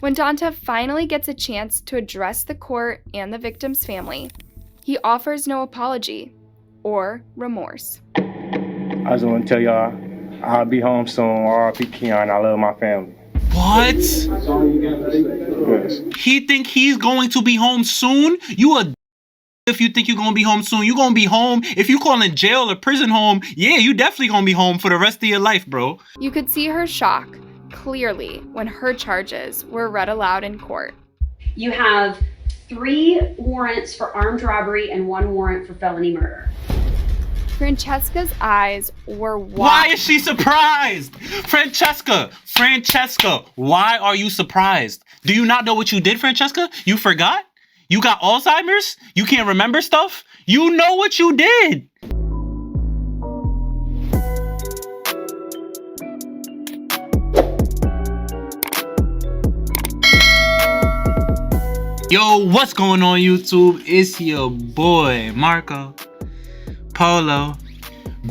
When Dant finally gets a chance to address the court and the victim's family, he offers no apology or remorse. I just want to tell y'all, I'll be home soon. R.I.P. Keon, I love my family. What? Yes. He think he's going to be home soon? You a if you think you're gonna be home soon. You gonna be home. If you call in jail or prison home, yeah, you definitely gonna be home for the rest of your life, bro. You could see her shock clearly when her charges were read aloud in court. You have 3 warrants for armed robbery and 1 warrant for felony murder. Francesca's eyes were wide. Why is she surprised? Francesca, why are you surprised? Do you not know what you did, Francesca? You forgot? You got Alzheimer's? You can't remember stuff? You know what you did. Yo, what's going on, YouTube? It's your boy, Marco Polo.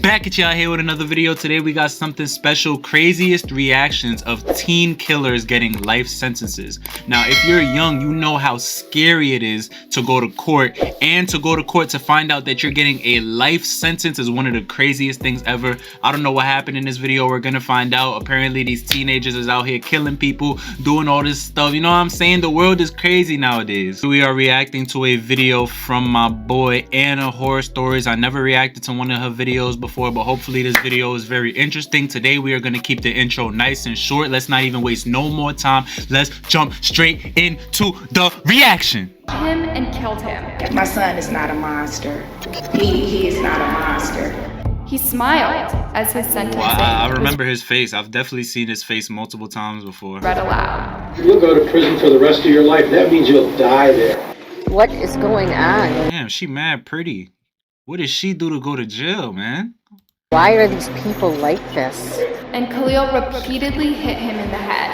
Back at y'all here with another video. Today we got something special. Craziest reactions of teen killers getting life sentences. Now, if you're young, you know how scary it is to go to court, and to go to court to find out that you're getting a life sentence is one of the craziest things ever. I don't know what happened in this video. We're gonna find out. Apparently these teenagers is out here killing people, doing all this stuff. You know what I'm saying? The world is crazy nowadays. We are reacting to a video from my boy Anna Horror Stories. I never reacted to one of her videos before, but hopefully this video is very interesting. Today we are going to keep the intro nice and short. Let's not even waste no more time. Let's jump straight into the reaction. Him and killed him. My son is not a monster. He is not a monster. He smiled as his sentencing I remember his face. I've definitely seen his face multiple times before. read aloud. You'll go to prison for the rest of your life. That means you'll die there. What is going on? Damn, she mad pretty. What did she do to go to jail, man? Why are these people like this? And Khalil repeatedly hit him in the head.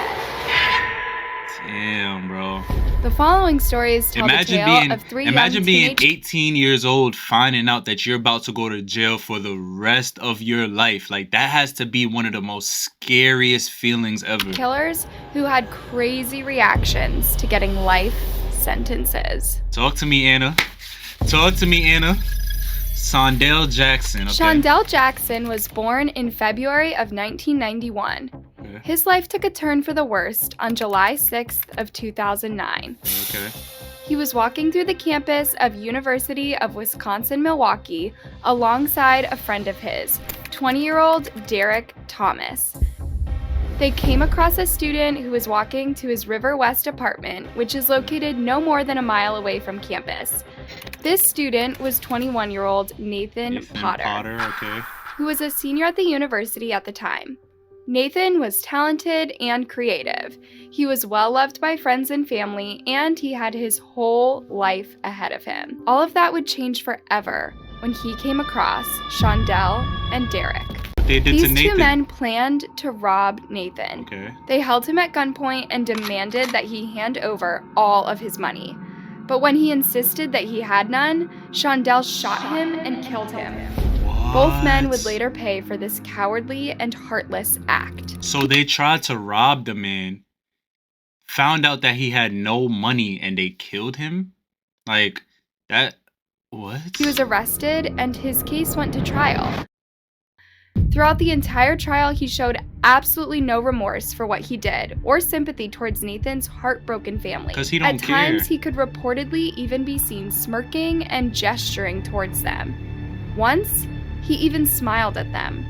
Damn, bro. The following stories tell the tale of 3 Imagine young being teenage 18 years old, finding out that you're about to go to jail for the rest of your life. Like, that has to be one of the most scariest feelings ever. killers who had crazy reactions to getting life sentences. Talk to me, Anna. Talk to me, Anna. Shondell Jackson. Okay. Shondell Jackson was born in February of 1991. Okay. His life took a turn for the worst on July 6th of 2009. Okay. He was walking through the campus of University of Wisconsin-Milwaukee alongside a friend of his, 20-year-old Derek Thomas. They came across a student who was walking to his River West apartment, which is located no more than a mile away from campus. This student was 21-year-old Nathan Potter, Okay. who was a senior at the university at the time. Nathan was talented and creative. He was well loved by friends and family, and he had his whole life ahead of him. All of that would change forever when he came across Shondell and Derek. They did These to Nathan. 2 men planned to rob Nathan. Okay. They held him at gunpoint and demanded that he hand over all of his money. But when he insisted that he had none, Shondell shot him and killed him. What? Both men would later pay for this cowardly and heartless act. So they tried to rob the man, found out that he had no money, and they killed him? Like, that... What? He was arrested and his case went to trial. Throughout the entire trial, he showed absolutely no remorse for what he did or sympathy towards Nathan's heartbroken family. Because he don't care. At times, he could reportedly even be seen smirking and gesturing towards them. Once, he even smiled at them.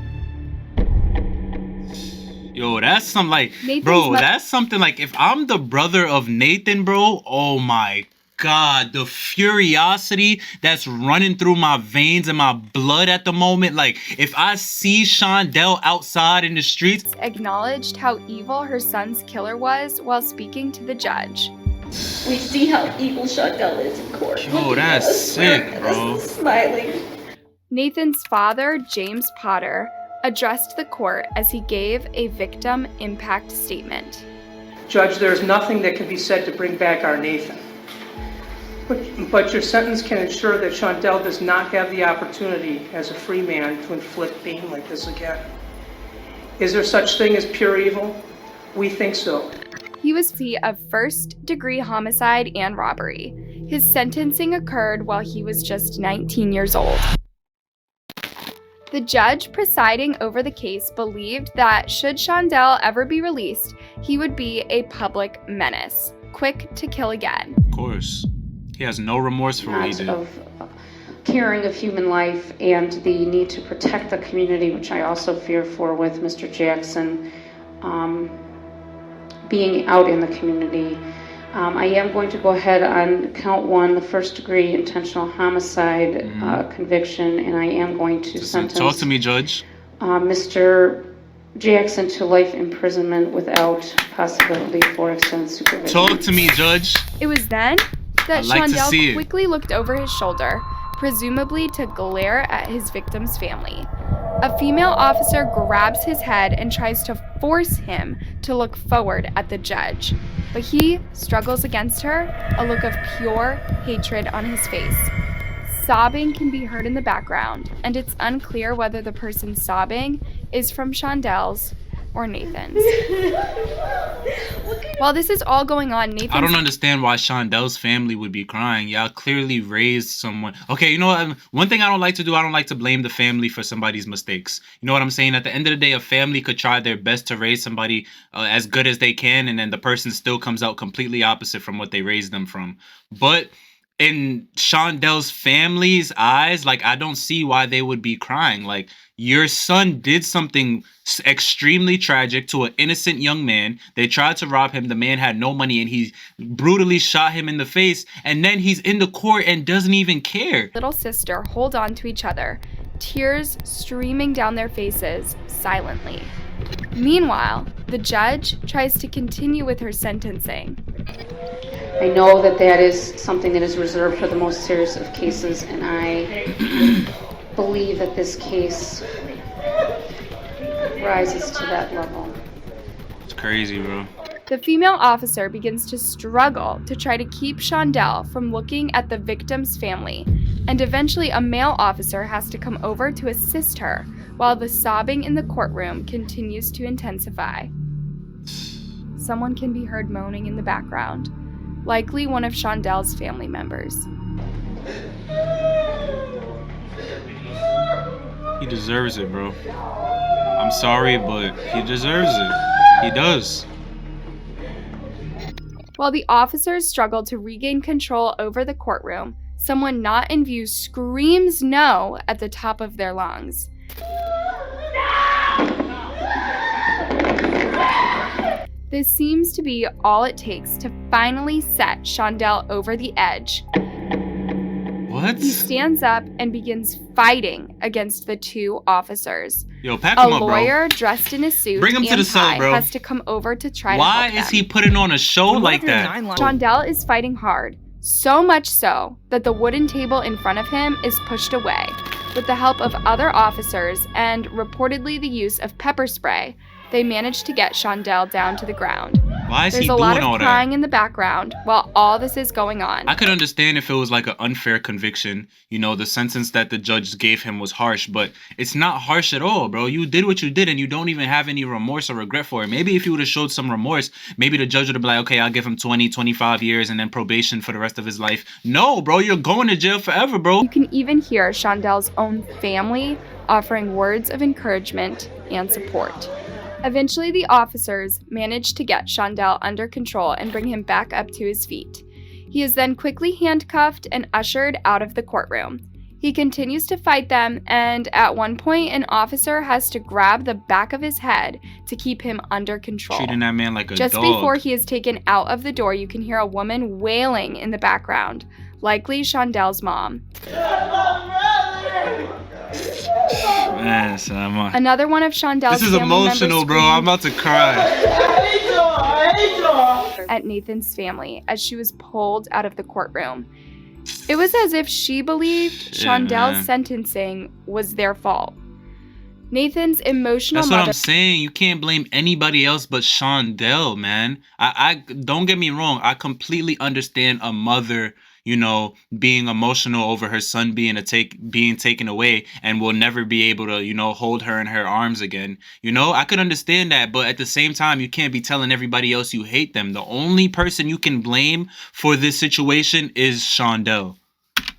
Yo, that's some like... Nathan's bro, that's something like... If I'm the brother of Nathan, bro, oh my God, the furiosity that's running through my veins and my blood at the moment. Like, if I see Shondell outside in the streets... Acknowledged how evil her son's killer was while speaking to the judge. We see how evil Shondell is in court. Yo, that's sick, bro. Smiling. Nathan's father, James Potter, addressed the court as he gave a victim impact statement. Judge, there is nothing that can be said to bring back our Nathan. But your sentence can ensure that Shondell does not have the opportunity as a free man to inflict pain like this again. Is there such thing as pure evil? We think so. He was guilty of first-degree homicide and robbery. His sentencing occurred while he was just 19 years old. The judge presiding over the case believed that should Shondell ever be released, he would be a public menace, quick to kill again. Of course. He has no remorse for what he did. Of caring of human life and the need to protect the community, which I also fear for with Mr. Jackson being out in the community. I am going to go ahead on count 1, the first-degree intentional homicide conviction, and I am going to sentence. Talk to me, Judge. Mr. Jackson to life imprisonment without possibility for extended supervision. Talk to me, Judge. It was then that Shondell Shondell quickly looked over his shoulder, presumably to glare at his victim's family. A female officer grabs his head and tries to force him to look forward at the judge, but he struggles against her, a look of pure hatred on his face. Sobbing can be heard in the background, and it's unclear whether the person sobbing is from Shondell's or Nathan's. While this is all going on, I don't understand why Shondell's family would be crying. Y'all clearly raised someone. Okay, you know what? One thing I don't like to do, I don't like to blame the family for somebody's mistakes. You know what I'm saying? At the end of the day, a family could try their best to raise somebody as good as they can, and then the person still comes out completely opposite from what they raised them from. But in Shondell's family's eyes, like, I don't see why they would be crying. Like, your son did something extremely tragic to an innocent young man. They tried to rob him. The man had no money, and he brutally shot him in the face. And then he's in the court and doesn't even care. Little sister hold on to each other, tears streaming down their faces silently. Meanwhile, the judge tries to continue with her sentencing. I know that that is something that is reserved for the most serious of cases, and I believe that this case rises to that level. It's crazy, bro. The female officer begins to struggle to try to keep Shondell from looking at the victim's family, and eventually a male officer has to come over to assist her while the sobbing in the courtroom continues to intensify. Someone can be heard moaning in the background, likely one of Shondell's family members. He deserves it, bro. I'm sorry, but he deserves it. He does. While the officers struggle to regain control over the courtroom, someone not in view screams no at the top of their lungs. This seems to be all it takes to finally set Shondell over the edge. What? He stands up and begins fighting against the two officers. Yo, pack him up, bro. A lawyer dressed in a suit Bring him to the cell, bro. has to come over to try Why to help is them. he putting on a show like that? Shondell is fighting hard, so much so that the wooden table in front of him is pushed away. With the help of other officers and reportedly the use of pepper spray, they managed to get Shondell down to the ground. Why is he There's doing a lot all of that? crying in the background while all this is going on. I could understand if it was like an unfair conviction. You know, the sentence that the judge gave him was harsh, but it's not harsh at all, bro. You did what you did, and you don't even have any remorse or regret for it. Maybe if you would have showed some remorse, maybe the judge would have been like, okay, I'll give him 20, 25 years and then probation for the rest of his life. No, bro, you're going to jail forever, bro. You can even hear Shondell's own family offering words of encouragement and support. Eventually, the officers manage to get Shondell under control and bring him back up to his feet. He is then quickly handcuffed and ushered out of the courtroom. He continues to fight them, and at one point, an officer has to grab the back of his head to keep him under control. Treating that man like a Just dog. before he is taken out of the door, you can hear a woman wailing in the background, likely Shondell's mom. Man, son, Another one of Shondell's this is family emotional, members bro. I'm about to cry. at Nathan's family as she was pulled out of the courtroom. It was as if she believed Shondell's sentencing was their fault. Nathan's emotional That's mother... what I'm saying. You can't blame anybody else but Shondell, man. I don't get me wrong. I completely understand a mother, you know, being emotional over her son being taken away and will never be able to, you know, hold her in her arms again. You know, I could understand that, but at the same time, you can't be telling everybody else you hate them. The only person you can blame for this situation is Shondell.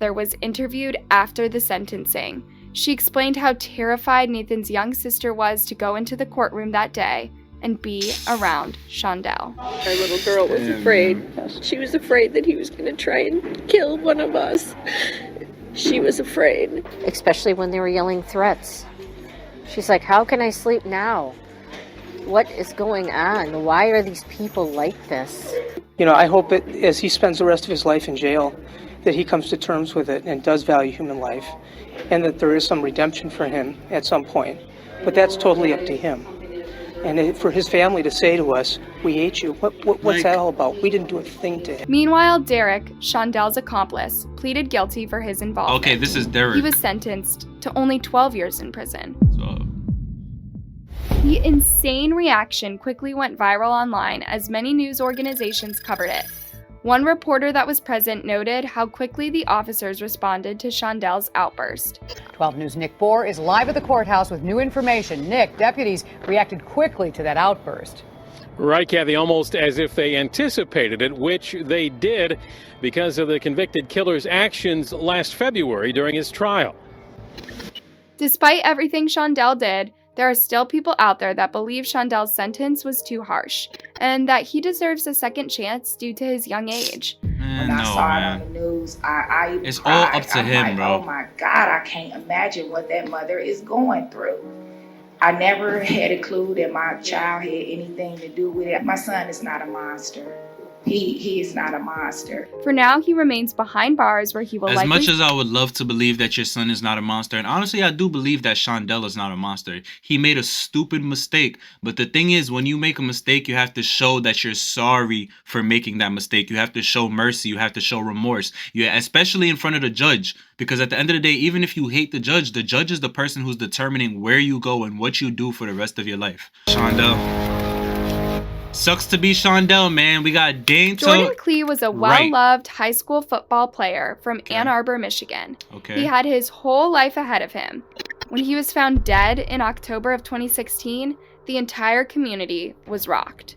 Was interviewed after the sentencing. She explained how terrified Nathan's young sister was to go into the courtroom that day and be around Shondell. Our little girl was afraid. She was afraid that he was going to try and kill one of us. She was afraid. Especially when they were yelling threats. She's like, how can I sleep now? What is going on? Why are these people like this? You know, I hope that as he spends the rest of his life in jail, that he comes to terms with it and does value human life, and that there is some redemption for him at some point. But that's totally up to him. And for his family to say to us, we hate you, what's that all about? We didn't do a thing to him. Meanwhile, Derek, Shondell's accomplice, pleaded guilty for his involvement. Okay, this is Derek. He was sentenced to only 12 years in prison. So, the insane reaction quickly went viral online as many news organizations covered it. One reporter that was present noted how quickly the officers responded to Shondell's outburst. 12 News' Nick Bohr is live at the courthouse with new information. Nick, deputies reacted quickly to that outburst. Right, Kathy, almost as if they anticipated it, which they did because of the convicted killer's actions last February during his trial. Despite everything Shondell did, there are still people out there that believe Shondell's sentence was too harsh and that he deserves a second chance due to his young age. man, When I no, saw man. it on the news, I even It's cried. all up to I'm him, like, bro. Oh my God, I can't imagine what that mother is going through. I never had a clue that my child had anything to do with it. My son is not a monster. He is not a monster. For now, he remains behind bars where he will As likely... much as I would love to believe that your son is not a monster, and honestly, I do believe that Shondell is not a monster. He made a stupid mistake. But the thing is, when you make a mistake, you have to show that you're sorry for making that mistake. You have to show mercy. You have to show remorse. Especially in front of the judge. Because at the end of the day, even if you hate the judge is the person who's determining where you go and what you do for the rest of your life. Shondell. Sucks to be Shondell, man. We got Dant. Jordan Klee was a Wright. well-loved high school football player from Ann Arbor, Michigan. Okay. He had his whole life ahead of him. When he was found dead in October of 2016, the entire community was rocked.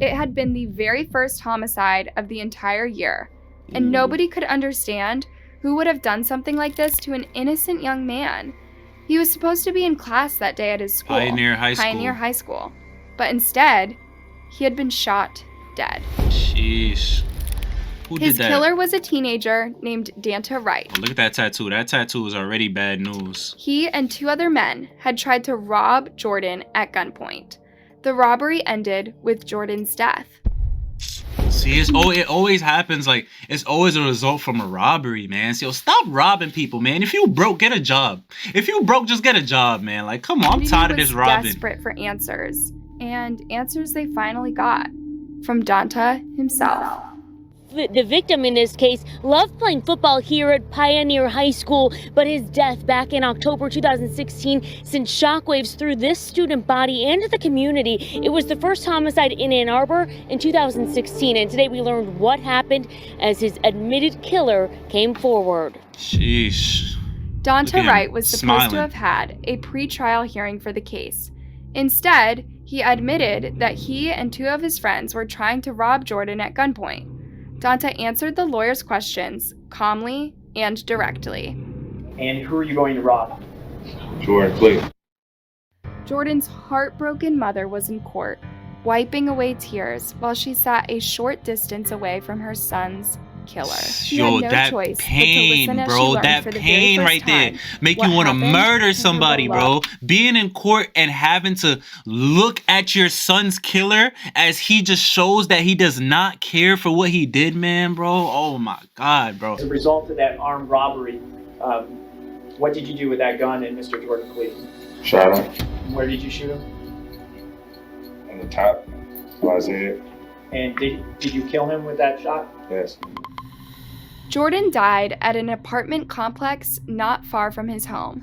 It had been the very first homicide of the entire year, and nobody could understand who would have done something like this to an innocent young man. He was supposed to be in class that day at his school, Pioneer High School. But instead, he had been shot dead. Sheesh. Who His did that? killer was a teenager named Dant Wright. Oh, look at that tattoo. That tattoo is already bad news. He and two other men had tried to rob Jordan at gunpoint. The robbery ended with Jordan's death. See, it always happens. Like, it's always a result from a robbery, man. So stop robbing people, man. If you broke, get a job. If you broke, just get a job, man. Like, come on, I'm tired of this robbing. Desperate for answers, and answers they finally got from Dant himself. The victim in this case loved playing football here at Pioneer High School, but his death back in October 2016 sent shockwaves through this student body and the community. It was the first homicide in Ann Arbor in 2016, and today we learned what happened as his admitted killer came forward. Sheesh. Dant Look at him Wright was supposed smiling. to have had a pre-trial hearing for the case. Instead, he admitted that he and two of his friends were trying to rob Jordan at gunpoint. Dant answered the lawyer's questions calmly and directly. And who are you going to rob? Jordan Klee. Jordan's heartbroken mother was in court, wiping away tears while she sat a short distance away from her son's killer. She Yo, had no that choice but to pain, listen as she bro. learned That for the very pain first right there time make what you want to happened murder to her somebody, bro. beloved. Being in court and having to look at your son's killer as he just shows that he does not care for what he did, man, bro. Oh my God, bro. As a result of that armed robbery, what did you do with that gun and Mr. Jordan Klee? Shot him Where did you shoot him? on the top of his head. And did you kill him with that shot? Yes. Jordan died at an apartment complex not far from his home.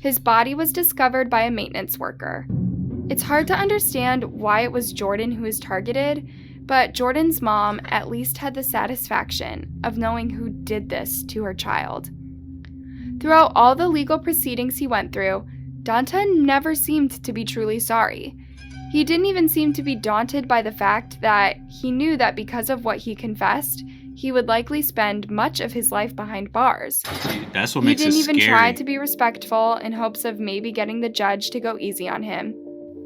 His body was discovered by a maintenance worker. It's hard to understand why it was Jordan who was targeted, But Jordan's mom at least had the satisfaction of knowing who did this to her child. Throughout all the legal proceedings he went through, Dant never seemed to be truly sorry. He didn't even seem to be daunted by the fact that he knew that because of what he confessed, he would likely spend much of his life behind bars. That's what makes it scary. He didn't even try to be respectful in hopes of maybe getting the judge to go easy on him.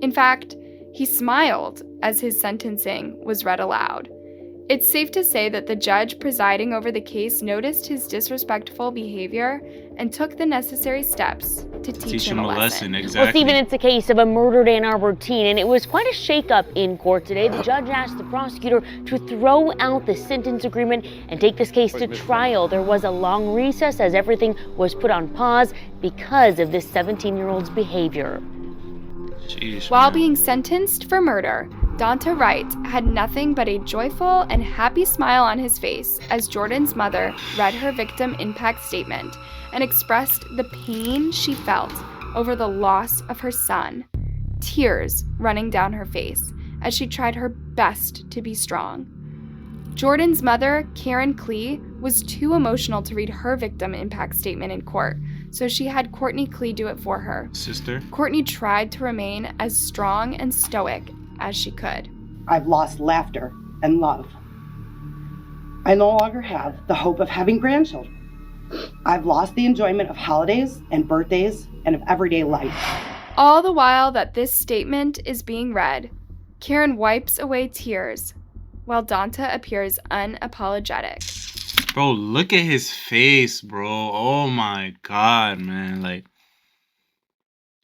In fact, he smiled as his sentencing was read aloud. It's safe to say that the judge presiding over the case noticed his disrespectful behavior and took the necessary steps to teach him a lesson. Exactly. Well, Stephen, it's a case of a murdered Ann Arbor teen, and it was quite a shakeup in court today. The judge asked the prosecutor to throw out the sentence agreement and take this case to trial. There was a long recess as everything was put on pause because of this 17-year-old's behavior. Jeez, While being sentenced for murder, Dant Wright had nothing but a joyful and happy smile on his face as Jordan's mother read her victim impact statement and expressed the pain she felt over the loss of her son, tears running down her face as she tried her best to be strong. Jordan's mother, Karen Klee, was too emotional to read her victim impact statement in court, so she had Courtney Klee do it for her. Sister? Courtney tried to remain as strong and stoic as she could. I've lost laughter and love. I no longer have the hope of having grandchildren. I've lost the enjoyment of holidays and birthdays and of everyday life. All the while that this statement is being read, Karen wipes away tears while Dant appears unapologetic. Bro, look at his face, bro. Oh my God, man. Like,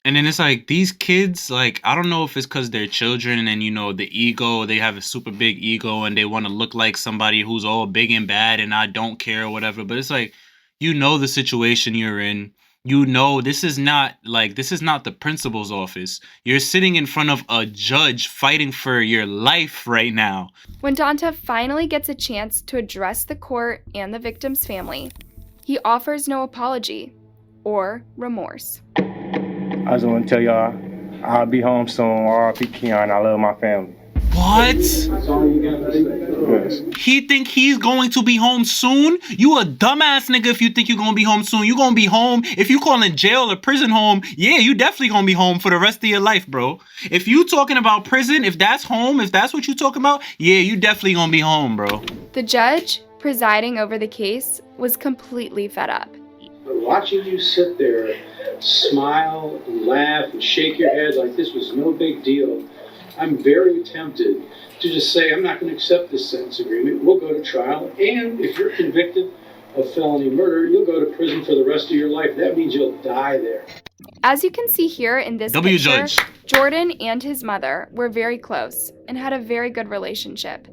and then it's like these kids, like, I don't know if it's because they're children and, you know, the ego, they have a super big ego and they want to look like somebody who's all big and bad and I don't care or whatever. But it's like, you know, the situation you're in. You know, this is not the principal's office. You're sitting in front of a judge fighting for your life right now. When Dant finally gets a chance to address the court and the victim's family, he offers no apology or remorse. I just want to tell y'all, I'll be home soon. R.I.P. Keon, I love my family. What? Yes. He think he's going to be home soon? You a dumbass nigga if you think you're going to be home soon. You going to be home. If you calling jail or prison home, yeah, you definitely going to be home for the rest of your life, bro. If you talking about prison, if that's home, if that's what you talking about, yeah, you definitely going to be home, bro. The judge presiding over the case was completely fed up. Watching you sit there, smile and laugh and shake your head like this was no big deal, I'm very tempted to just say, I'm not going to accept this sentence agreement. We'll go to trial. And if you're convicted of felony murder, you'll go to prison for the rest of your life. That means you'll die there. As you can see here in this picture, Judge. Jordan and his mother were very close and had a very good relationship.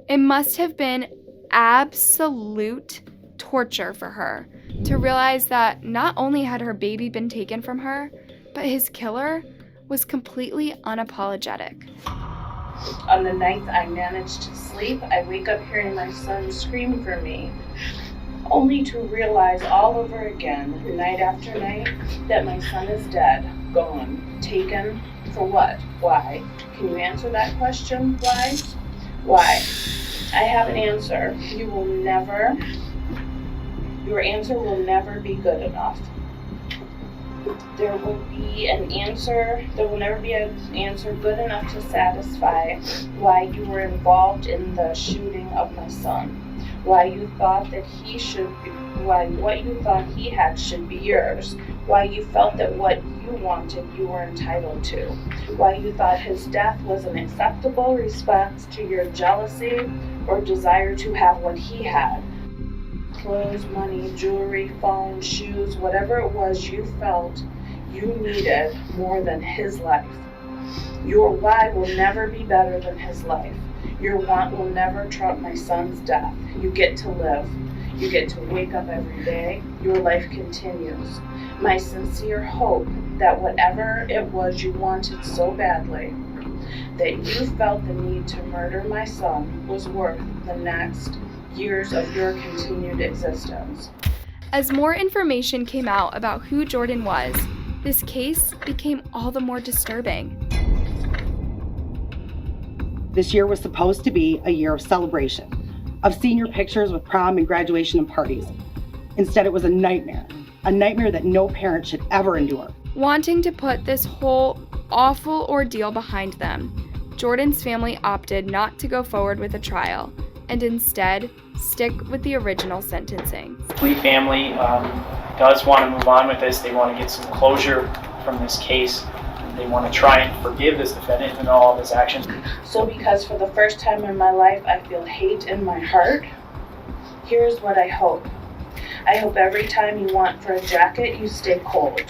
It must have been absolute torture for her to realize that not only had her baby been taken from her, but his killer was completely unapologetic. On the nights I managed to sleep, I wake up hearing my son scream for me, only to realize all over again, night after night, that my son is dead, gone, taken, for what? Why? Can you answer that question? Why? Why? I have an answer. Your answer will never be good enough. There will never be an answer good enough to satisfy why you were involved in the shooting of my son, why you thought that what you thought he had should be yours, why you felt that what you wanted you were entitled to, why you thought his death was an acceptable response to your jealousy or desire to have what he had. Clothes, money, jewelry, phone, shoes, whatever it was you felt you needed more than his life. Your why will never be better than his life. Your want will never trump my son's death. You get to live. You get to wake up every day. Your life continues. My sincere hope that whatever it was you wanted so badly, that you felt the need to murder my son, was worth the next years of your continued existence. As more information came out about who Jordan was, this case became all the more disturbing. This year was supposed to be a year of celebration, of senior pictures with prom and graduation and parties. Instead, it was a nightmare that no parent should ever endure. Wanting to put this whole awful ordeal behind them, Jordan's family opted not to go forward with a trial and instead stick with the original sentencing. The Lee family does want to move on with this. They want to get some closure from this case. They want to try and forgive this defendant and all of his actions. So because for the first time in my life I feel hate in my heart, here's what I hope. I hope every time you want for a jacket, you stay cold.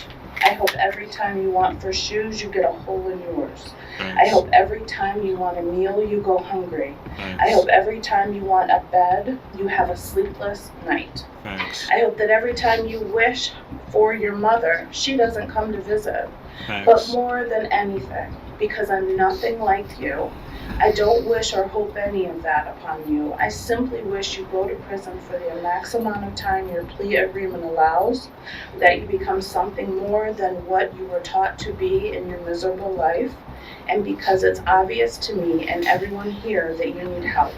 I hope every time you want for shoes, you get a hole in yours. I hope every time you want a meal, you go hungry. I hope every time you want a bed, you have a sleepless night. I hope that every time you wish for your mother, she doesn't come to visit. But more than anything, because I'm nothing like you, I don't wish or hope any of that upon you. I simply wish you go to prison for the max amount of time your plea agreement allows, that you become something more than what you were taught to be in your miserable life, and because it's obvious to me and everyone here that you need help.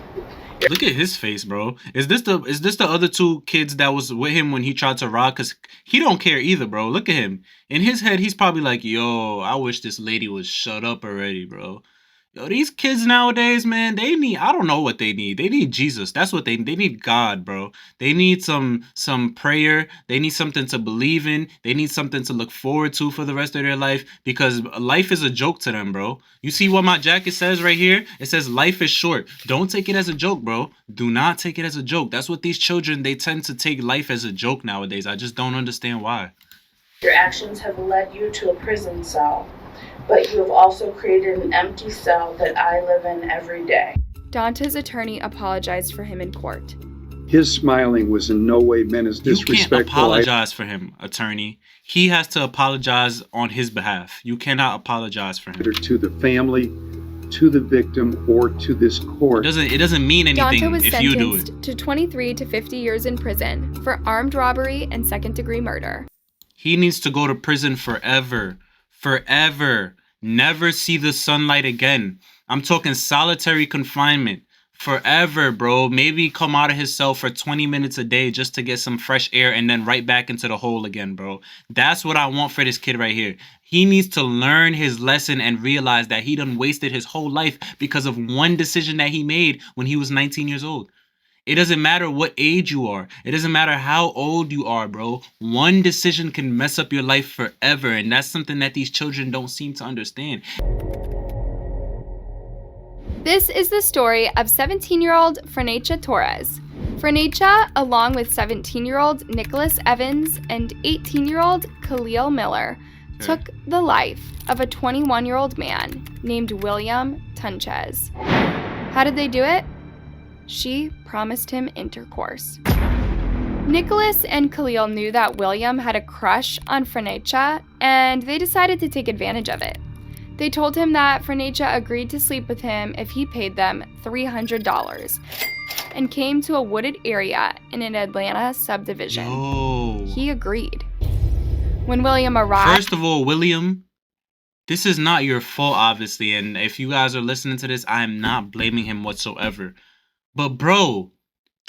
Look at his face, bro. Is this the other two kids that was with him when he tried to rob? Cause he don't care either, bro. Look at him. In his head, he's probably like, yo, I wish this lady would shut up already, bro. Yo, these kids nowadays, man, they need, I don't know what they need. They need Jesus. That's what they need God, bro. They need some prayer. They need something to believe in. They need something to look forward to for the rest of their life, because life is a joke to them, bro. You see what my jacket says right here? It says life is short. Don't take it as a joke, bro. Do not take it as a joke. That's what these children, they tend to take life as a joke nowadays. I just don't understand why. Your actions have led you to a prison cell, but you have also created an empty cell that I live in every day. Dante's attorney apologized for him in court. His smiling was in no way meant as disrespectful. You can't apologize for him, attorney. He has to apologize on his behalf. You cannot apologize for him. To the family, to the victim, or to this court. It doesn't mean anything if you do it. Dante was sentenced to 23 to 50 years in prison for armed robbery and second-degree murder. He needs to go to prison forever. Forever. Never see the sunlight again. I'm talking solitary confinement. Forever, bro. Maybe come out of his cell for 20 minutes a day just to get some fresh air and then right back into the hole again, bro. That's what I want for this kid right here. He needs to learn his lesson and realize that he done wasted his whole life because of one decision that he made when he was 19 years old. It doesn't matter what age you are. It doesn't matter how old you are, bro. One decision can mess up your life forever, and that's something that these children don't seem to understand. This is the story of 17-year-old Frencha Torres. Frencha, along with 17-year-old Nicholas Evans and 18-year-old Khalil Miller, took the life of a 21-year-old man named William Tunches. How did they do it? She promised him intercourse. Nicholas and Khalil knew that William had a crush on Frencha, and they decided to take advantage of it. They told him that Frencha agreed to sleep with him if he paid them $300 and came to a wooded area in an Atlanta subdivision. Yo. He agreed. When William arrived... First of all, William, this is not your fault, obviously, and if you guys are listening to this, I am not blaming him whatsoever. But bro,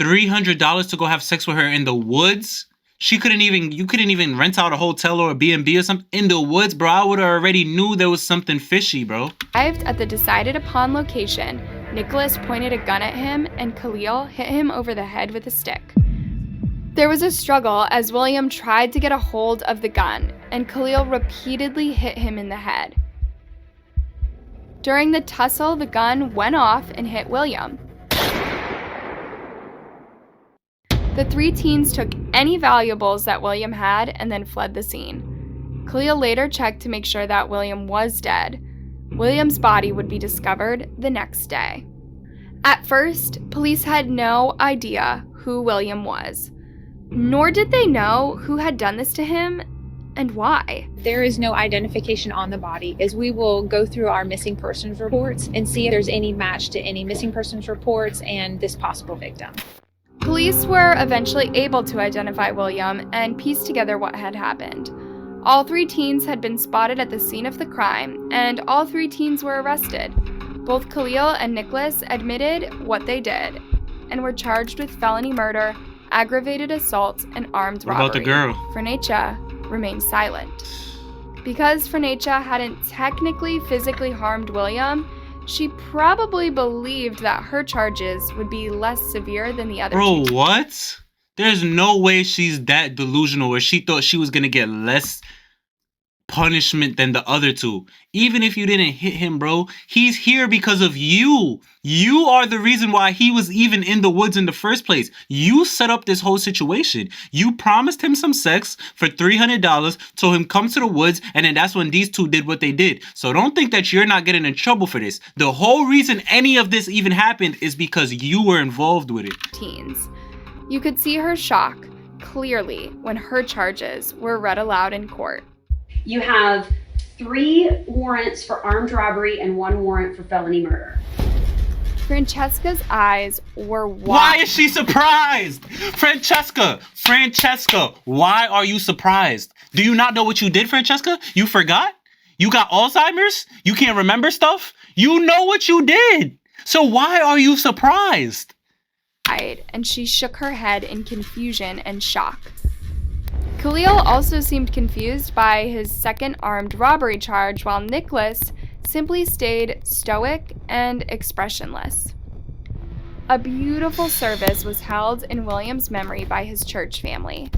$300 to go have sex with her in the woods? You couldn't even rent out a hotel or a B&B or something in the woods, bro. I would have already knew there was something fishy, bro. Arrived at the decided upon location, Nicholas pointed a gun at him and Khalil hit him over the head with a stick. There was a struggle as William tried to get a hold of the gun, and Khalil repeatedly hit him in the head. During the tussle, the gun went off and hit William. The three teens took any valuables that William had and then fled the scene. Khalil later checked to make sure that William was dead. William's body would be discovered the next day. At first, police had no idea who William was, nor did they know who had done this to him and why. There is no identification on the body, as we will go through our missing persons reports and see if there's any match to any missing persons reports and this possible victim. Police were eventually able to identify William and piece together what had happened. All three teens had been spotted at the scene of the crime, and all three teens were arrested. Both Khalil and Nicholas admitted what they did and were charged with felony murder, aggravated assault, and armed robbery. What about the girl? Frencha remained silent. Because Frencha hadn't technically physically harmed William, she probably believed that her charges would be less severe than the other Bro, two. what? There's no way she's that delusional where she thought she was gonna get less punishment than the other two. Even if you didn't hit him, bro, he's here because of you. You are the reason why he was even in the woods in the first place. You set up this whole situation. You promised him some sex for $300, told him come to the woods, and then that's when these two did what they did. So don't think that you're not getting in trouble for this. The whole reason any of this even happened is because you were involved with it. Teens. You could see her shock clearly when her charges were read aloud in court. You have 3 warrants for armed robbery and 1 warrant for felony murder. Francesca's eyes were wide. Why is she surprised? Francesca, why are you surprised? Do you not know what you did, Francesca? You forgot? You got Alzheimer's? You can't remember stuff? You know what you did. So why are you surprised? And she shook her head in confusion and shock. Khalil also seemed confused by his second armed robbery charge, while Nicholas simply stayed stoic and expressionless. A beautiful service was held in William's memory by his church family.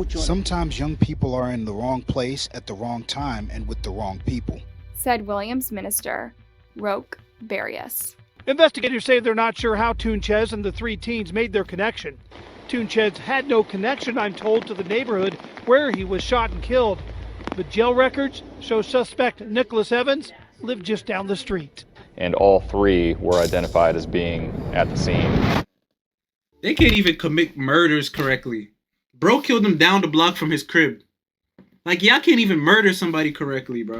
Sometimes young people are in the wrong place at the wrong time and with the wrong people, said William's minister, Roque Barrios. Investigators say they're not sure how Túnchez and the 3 teens made their connection. Túnchez had no connection, I'm told, to the neighborhood where he was shot and killed. But jail records show suspect Nicholas Evans lived just down the street. And all 3 were identified as being at the scene. They can't even commit murders correctly. Bro killed him down the block from his crib. Like, y'all can't even murder somebody correctly, bro.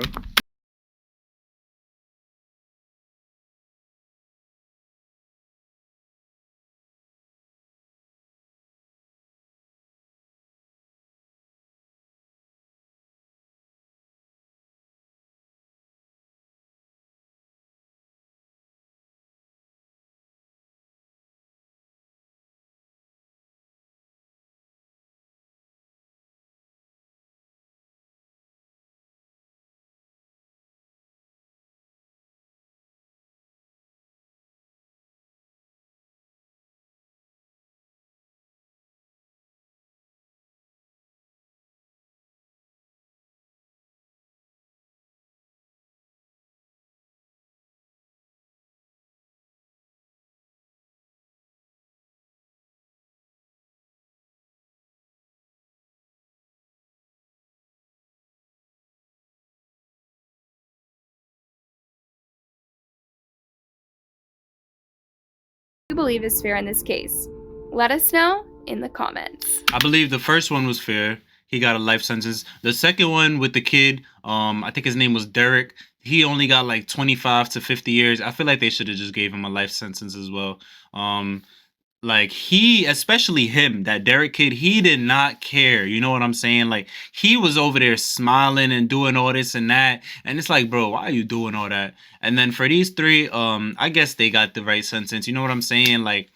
You believe is fair in this case? Let us know in the comments. I believe the first one was fair. He got a life sentence. The second one with the kid, I think his name was Derek. He only got like 25 to 50 years. I feel like they should have just gave him a life sentence as well. Like he, especially him, that Derek kid, he did not care. You know what I'm saying? Like he was over there smiling and doing all this and that. And it's like, bro, why are you doing all that? And then for these 3, I guess they got the right sentence. You know what I'm saying? Like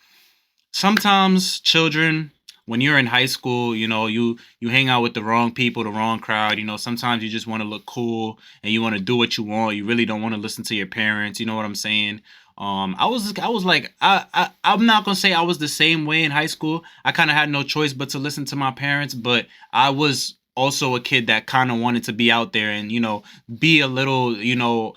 sometimes children, when you're in high school, you know, you hang out with the wrong people, the wrong crowd. You know, sometimes you just want to look cool and you want to do what you want. You really don't want to listen to your parents. You know what I'm saying? I was like, I'm not gonna say I was the same way in high school. I kind of had no choice but to listen to my parents, but I was also a kid that kind of wanted to be out there and, you know, be a little, you know,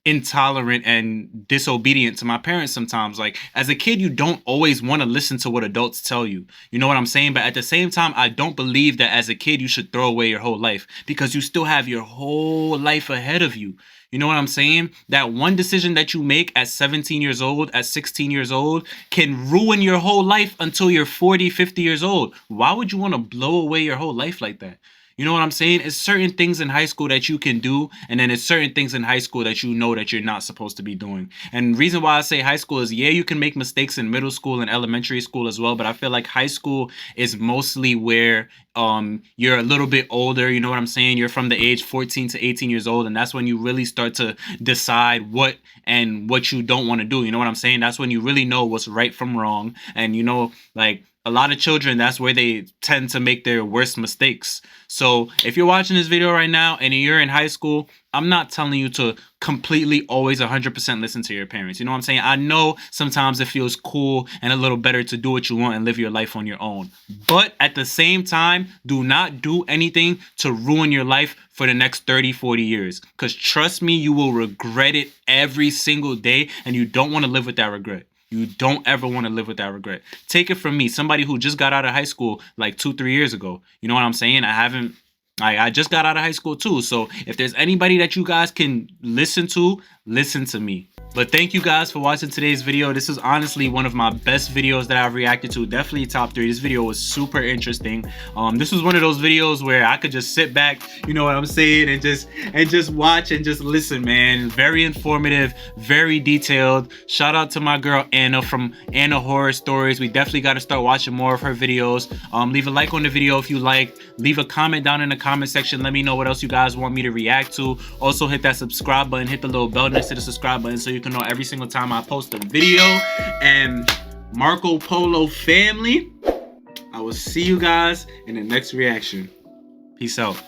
intolerant and disobedient to my parents sometimes. Like as a kid, you don't always want to listen to what adults tell you. You know what I'm saying? But at the same time, I don't believe that as a kid you should throw away your whole life because you still have your whole life ahead of you. You know what I'm saying? That one decision that you make at 17 years old, at 16 years old, can ruin your whole life until you're 40, 50 years old. Why would you want to blow away your whole life like that? You know what I'm saying? It's certain things in high school that you can do, and then it's certain things in high school that you know that you're not supposed to be doing. And the reason why I say high school is, yeah, you can make mistakes in middle school and elementary school as well, but I feel like high school is mostly where you're a little bit older, you know what I'm saying? You're from the age 14 to 18 years old, and that's when you really start to decide what you don't want to do. You know what I'm saying? That's when you really know what's right from wrong. And you know, like, a lot of children, that's where they tend to make their worst mistakes. So if you're watching this video right now and you're in high school, I'm not telling you to completely always 100% listen to your parents. You know what I'm saying? I know sometimes it feels cool and a little better to do what you want and live your life on your own. But at the same time, do not do anything to ruin your life for the next 30, 40 years. Because trust me, you will regret it every single day, and you don't want to live with that regret. You don't ever want to live with that regret. Take it from me, somebody who just got out of high school like 2-3 years ago. You know what I'm saying? I just got out of high school too. So if there's anybody that you guys can listen to me. But thank you guys for watching today's video. This is honestly one of my best videos that I've reacted to. Definitely top 3. This video was super interesting. This was one of those videos where I could just sit back, you know what I'm saying, and just watch and just listen, man. Very informative, very detailed. Shout out to my girl Anna from Anna Horror Stories. We definitely got to start watching more of her videos. Leave a like on the video if you liked. Leave a comment down in the comment section. Let me know what else you guys want me to react to. Also hit that subscribe button, hit the little bell next to the subscribe button so you can know every single time I post a video. And Marco Polo family, I will see you guys in the next reaction. Peace out.